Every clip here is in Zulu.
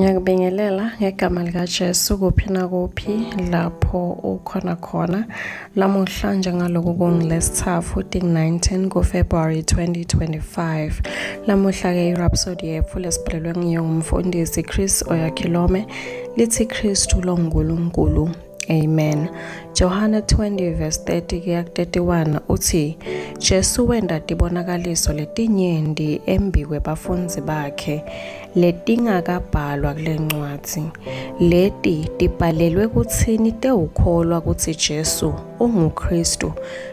Ngiyakubingelela ngegama likaJesu kuphi nakuphi lapho ukhona khona. Lamuhla ngaloko kungiLesithathu 19 kuFebruary 2025. Lamuhla-ke iRhapsody yethu lesiphelelwe ngiyo ngumfundisi Chris Oyakhilome lithi Kristu lo nguNkulunkulu. Amen. Johana 20 verse 30-31 uthi Jesu wenda tibonakaliso letinyenti embikwe bafundzi bakhe letingakabhalwa kule ncwadzi. Leti tibhalelwe kutsini tewukholwa kutsi Jesu unguKristu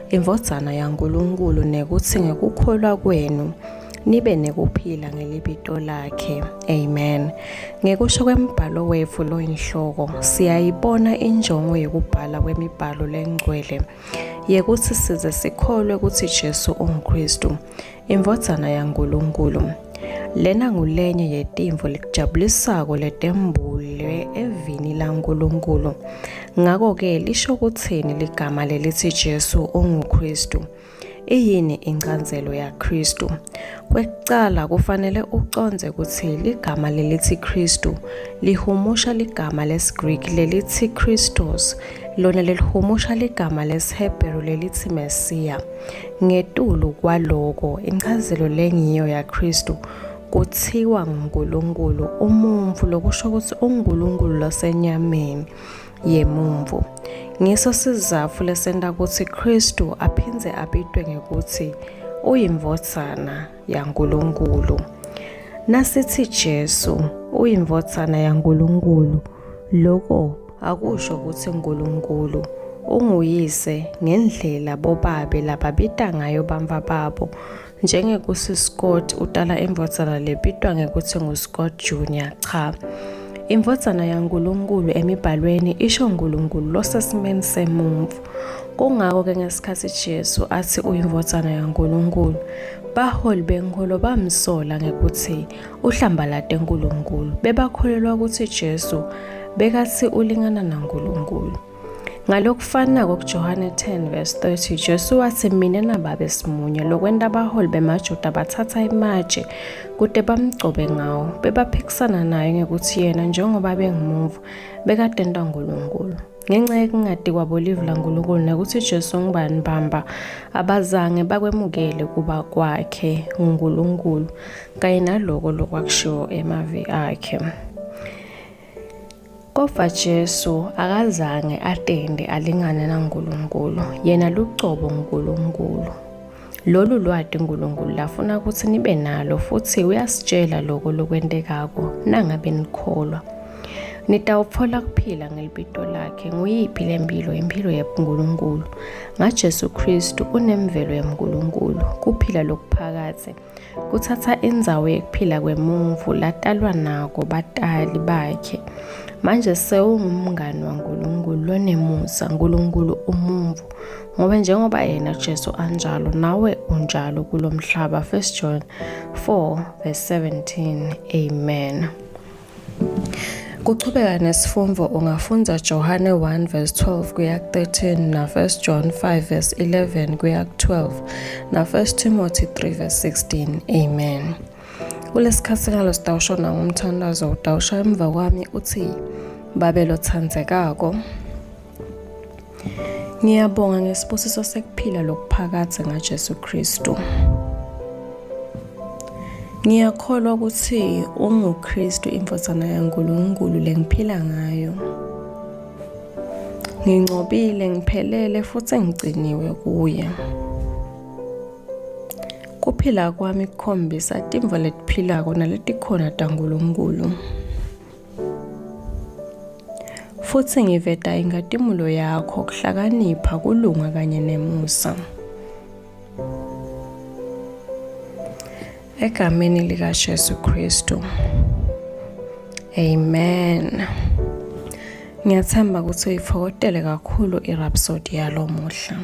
indvodzana yaNkulunkulu nekutsi ngekukholwa kwenu nibe nekuphila ngelibito lakhe. Amen. Ngekusho kwembhalo wetfu loyinhloko siyayibona injongo yekubhala kwemibhalo lengcwele yekutsi size sikholwe kutsi Jesu unguKristu indvodzana yaNkulunkulu. Lena ngulenye yetimvo lekujabulisako letembulwe evini laNkulunkulu. Ngako-ke lisho kutsini ligama lelithi Jesu unguKristu. Iyini incandzelo yaKristu? Kwekucala kufanele uconze kutsi ligama lelithi Kristu lihumusha ligama lesiGreek lelithi Christos, lona lihumusha ligama lesiHebheru lelithi Mesiya. Ngetulu kwaloko inchazelo lengiyo yaKristu kuthiwa nguNkulunkulu umuntfu, lokusho ukuthi uNkulunkulu losenyameni yemuntfu. Ngiso sizatfu lesenta kutsi Kristu aphindze abitwe ngekutsi uyindvodzana yaNkulunkulu. Nasithi Jesu uyindvodzana yaNkulunkulu, loko akusho kutsi uNkulunkulu unguyise ngendlela bobabe lababita ngayo bantfa babo, njengekutsi Scott utala indvodzana lebitwa ngekutsi nguScott Jr. Cha, indvodzana yaNkulunkulu emibhalweni isho uNkulunkulu losesimeni semuntfu. Kungako-ke ngesikhatsi Jesu athi uyindvodzana yaNkulunkulu, baholi benkholo bamsola ngekutsi uhlambalate uNkulunkulu, bebakholelwa kutsi Jesu bekatsi ulingana naNkulunkulu. Ngalokufanako kuJohane 10 verse 30 Jesu watsi mina naBaba simunye, lokwenta abaholi bemaJuda bathatha imatshe kute bamgcobe ngawo, bebaphikisana naye ngekutsi yena njengoba bengumuntfu bekatenta uNkulunkulu. Ngenxa yekungati kwabo livu laNkulunkulu nekutsi Jesu ngubani bamba abazange bakwemukele kuba kwakhe nguNkulunkulu kanye naloko lokwakushiwo emavi akhe. Kodwa Jesu akazange atende alingane naNkulunkulu, yena lucobo uNkulunkulu. Lolu lwati uNkulunkulu lafuna ukuthi nibe nalo, futhi uyasitshela loko lokwentekako nangabe nikholwa. Nitawutfola kuphila ngelibito lakhe. Nguyiphi lempilo? Impilo yeNkulunkulu. NgaJesu Kristu unemvelo yeNkulunkulu, kuphila lokuphakathe, kuthatha indzawo yekuphila kwemuntfu latalwa nako batali bakhe. Manje sewungumngani waNkulunkulu lonemusa, uNkulunkulu umuntfu, ngoba njengoba yena Jesu anjalo nawe unjalo kulo mhlaba. 1 John 4 verse 17. Amen. Kuchubeka nesifundvo ungafundza Johane 1 verse 12 kuya 13 na 1 John 5 verse 11 kuya 12 na 1 Timothy 3 verse 16. Amen. Kulesikhatsi ngalo sitawushona ngomthandazo, utawusha emva kwami uthi Babe lotsandzekako, ngiyabonga ngesibusiso sekuphila lokuphakathe ngaJesu Kristu. Ngiyakholwa ukuthi unguKristu indvodzana yaNkulunkulu lengiphila ngayo. Ngincobile, ngiphelele futhi ngigciniwe kuye. Kuphila kwami kukhombisa timvo letiphilako naletikhona taNkulunkulu. Futhi ngiveta ingatimulo yakho, kuhlakanipha, kulunga kanye nemusa. Egameni likaJesu Kristu. Amen. Ngiyathemba ukuthi uyifokotele kakhulu iRhapsody yalomuhla.